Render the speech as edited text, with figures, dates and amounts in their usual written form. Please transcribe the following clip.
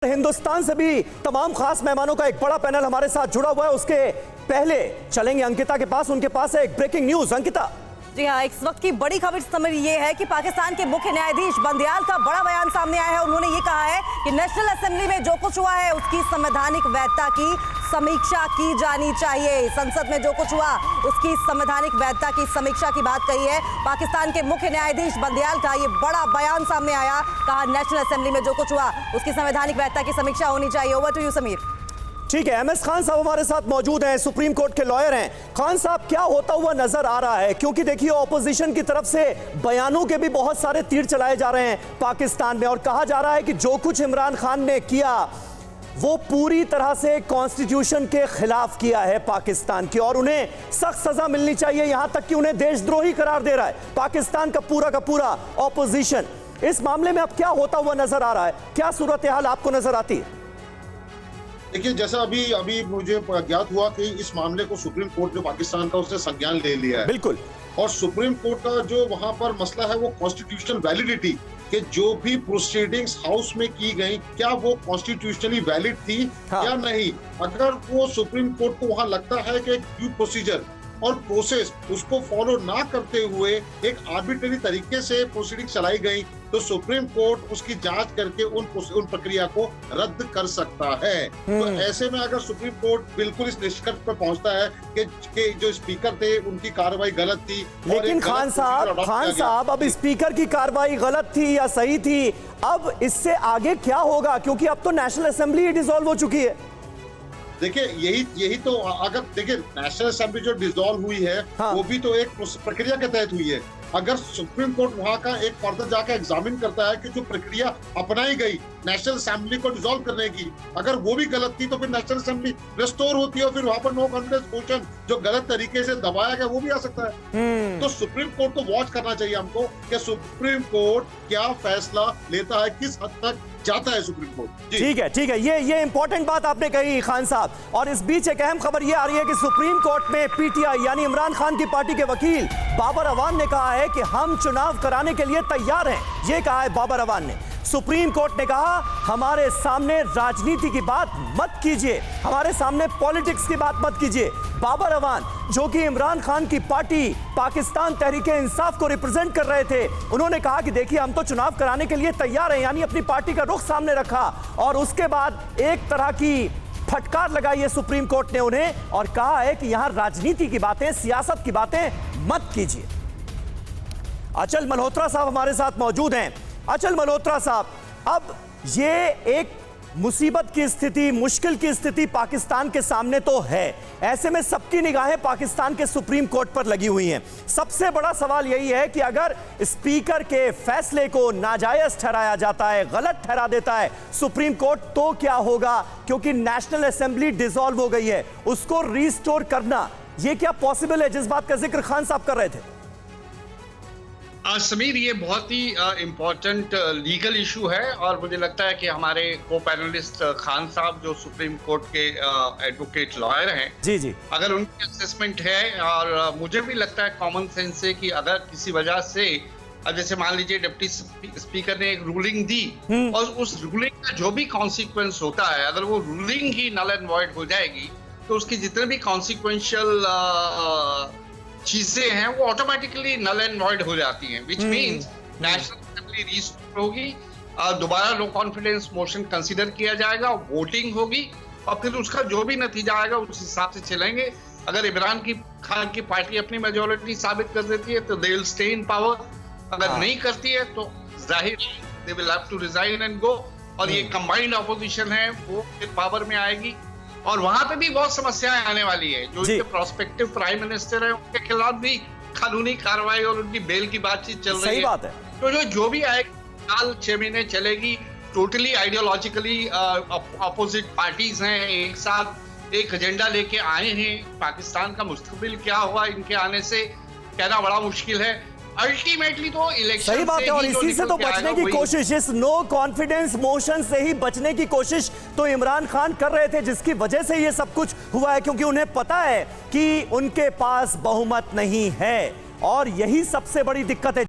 हिंदुस्तान से भी तमाम खास मेहमानों का एक बड़ा पैनल हमारे साथ जुड़ा हुआ है। उसके पहले चलेंगे अंकिता के पास, उनके पास है एक ब्रेकिंग न्यूज। अंकिता जी हाँ, इस वक्त की बड़ी खबर समझ ये है कि पाकिस्तान के मुख्य न्यायाधीश बंदयाल का बड़ा बयान सामने आया है। उन्होंने ये कहा है कि नेशनल असेंबली में जो कुछ हुआ है उसकी संवैधानिक वैधता की समीक्षा की जानी चाहिए। संसद में जो कुछ हुआ उसकी संवैधानिक वैधता की समीक्षा की बात कही है पाकिस्तान के मुख्य न्यायाधीश बंदयाल का। ये बड़ा बयान सामने आया, कहा नेशनल असेंबली में जो कुछ हुआ उसकी संवैधानिक वैधता की समीक्षा होनी चाहिए। Over to you Sameer. ठीक है, एमएस खान साहब हमारे साथ मौजूद हैं, सुप्रीम कोर्ट के लॉयर हैं। खान साहब, क्या होता हुआ नजर आ रहा है? क्योंकि देखिए ऑपोजिशन की तरफ से बयानों के भी बहुत सारे तीर चलाए जा रहे हैं पाकिस्तान में, और कहा जा रहा है कि जो कुछ इमरान खान ने किया वो पूरी तरह से कॉन्स्टिट्यूशन के खिलाफ किया है पाकिस्तान की, और उन्हें सख्त सजा मिलनी चाहिए। यहां तक कि उन्हें देशद्रोही करार दे रहा है पाकिस्तान का पूरा ऑपोजिशन। इस मामले में अब क्या होता हुआ नजर आ रहा है? क्या सूरत हाल आपको नजर आती है? देखिए, जैसा अभी मुझे ज्ञात हुआ कि इस मामले को सुप्रीम कोर्ट जो पाकिस्तान का उसने संज्ञान ले लिया है। बिल्कुल। और सुप्रीम कोर्ट का जो वहां पर मसला है वो कॉन्स्टिट्यूशनल वैलिडिटी, कि जो भी प्रोसीडिंग्स हाउस में की गई क्या वो कॉन्स्टिट्यूशनली वैलिड थी या नहीं। अगर वो सुप्रीम कोर्ट को वहां लगता है कि ड्यू प्रोसीजर और प्रोसेस उसको फॉलो ना करते हुए एक आर्बिट्रेरी तरीके से प्रोसीडिंग चलाई गई, तो सुप्रीम कोर्ट उसकी जांच करके उन प्रक्रिया को रद्द कर सकता है। तो ऐसे में अगर सुप्रीम कोर्ट बिल्कुल इस निष्कर्ष पर पहुंचता है कि जो स्पीकर थे उनकी कार्रवाई गलत थी, लेकिन खान साहब अब स्पीकर की कार्रवाई गलत थी या सही थी, अब इससे आगे क्या होगा? क्योंकि अब तो नेशनल असेंबली ही डिसॉल्व हो चुकी है। देखिए, यही तो अगर देखिए नेशनल असेंबली जो डिसॉल्व हुई है वो भी तो एक प्रक्रिया के तहत हुई है। अगर सुप्रीम कोर्ट वहां का एक फर्दर जाकर एग्जामिन करता है कि जो प्रक्रिया अपनाई गई नेशनल असेंबली को डिसॉल्व करने की, अगर वो भी गलत थी तो फिर नेशनल असेंबली रिस्टोर होती है और फिर वहां पर नो कॉन्फिडेंस मोशन जो गलत तरीके से दबाया गया वो भी आ सकता है। तो सुप्रीम कोर्ट को वॉच करना चाहिए हमको कि सुप्रीम कोर्ट क्या फैसला लेता है, किस हद तक जाता है सुप्रीम कोर्ट। ठीक है, ये इंपॉर्टेंट बात आपने कही खान साहब। और इस बीच एक अहम खबर ये आ रही है कि सुप्रीम कोर्ट में पीटीआई यानी इमरान खान की पार्टी के वकील बाबर अवान ने कहा है कि हम चुनाव कराने के लिए तैयार हैं। ये कहा है बाबर अवान ने। सुप्रीम कोर्ट ने कहा हमारे सामने राजनीति की बात मत कीजिए, हमारे सामने पॉलिटिक्स की बात मत कीजिए। बाबर अवान जो कि इमरान खान की पार्टी पाकिस्तान तहरीक-ए-इंसाफ को रिप्रेजेंट कर रहे थे, उन्होंने कहा कि देखिए हम तो चुनाव कराने के लिए तैयार हैं, यानी अपनी पार्टी का रुख सामने रखा। और उसके बाद एक तरह की फटकार लगाई है सुप्रीम कोर्ट ने उन्हें और कहा है कि यहां राजनीति की बातें, सियासत की बातें मत कीजिए। अचल मल्होत्रा साहब हमारे साथ मौजूद हैं। अचल मल्होत्रा साहब, अब ये एक मुसीबत की स्थिति, मुश्किल की स्थिति पाकिस्तान के सामने तो है, ऐसे में सबकी निगाहें पाकिस्तान के सुप्रीम कोर्ट पर लगी हुई हैं। सबसे बड़ा सवाल यही है कि अगर स्पीकर के फैसले को नाजायज ठहराया जाता है, गलत ठहरा देता है सुप्रीम कोर्ट, तो क्या होगा? क्योंकि नेशनल असेंबली डिसॉल्व हो गई है, उसको रिस्टोर करना यह क्या पॉसिबल है, जिस बात का जिक्र खान साहब कर रहे थे? समीर, ये बहुत ही इम्पोर्टेंट लीगल इशू है और मुझे लगता है कि हमारे को पैनलिस्ट खान साहब जो सुप्रीम कोर्ट के एडवोकेट लॉयर हैं, जी अगर उनकी असेसमेंट है, और मुझे भी लगता है कॉमन सेंस से कि अगर किसी वजह से जैसे मान लीजिए डिप्टी स्पीकर ने एक रूलिंग दी और उस रूलिंग का जो भी कॉन्सिक्वेंस होता है, अगर वो रूलिंग ही नल एंड वॉइड हो जाएगी तो उसकी जितने भी कॉन्सिक्वेंशियल चीजें हैं वो ऑटोमेटिकली नल एंड वॉइड हो जाती हैं, which means national assembly restore होगी, दोबारा नो कॉन्फिडेंस मोशन कंसीडर किया जाएगा, वोटिंग होगी और फिर उसका जो भी नतीजा आएगा उस हिसाब से चलेंगे। अगर इमरान खान की पार्टी अपनी मेजोरिटी साबित कर देती है तो they will stay in power, अगर नहीं करती है तो जाहिर they will have to resign and go, और ये कंबाइंड ऑपोजिशन है वो फिर पावर में आएगी और वहां पे भी बहुत समस्याएं आने वाली है। जो इनके प्रोस्पेक्टिव प्राइम मिनिस्टर है उनके खिलाफ भी कानूनी कार्रवाई और उनकी बेल की बातचीत चल रही है। सही बात है। तो जो भी आएगी साल 6 महीने चलेगी, टोटली आइडियोलॉजिकली अपोजिट पार्टीज हैं, एक साथ एक एजेंडा लेके आए हैं। पाकिस्तान का मुस्तकबिल क्या हुआ इनके आने से कहना बड़ा मुश्किल है। अल्टीमेटली तो इलेक्शन सही बात है, और इसी से तो बचने की कोशिश, इस नो कॉन्फिडेंस मोशन से ही बचने की कोशिश तो इमरान खान कर रहे थे, जिसकी वजह से ये सब कुछ हुआ है, क्योंकि उन्हें पता है कि उनके पास बहुमत नहीं है और यही सबसे बड़ी दिक्कत है।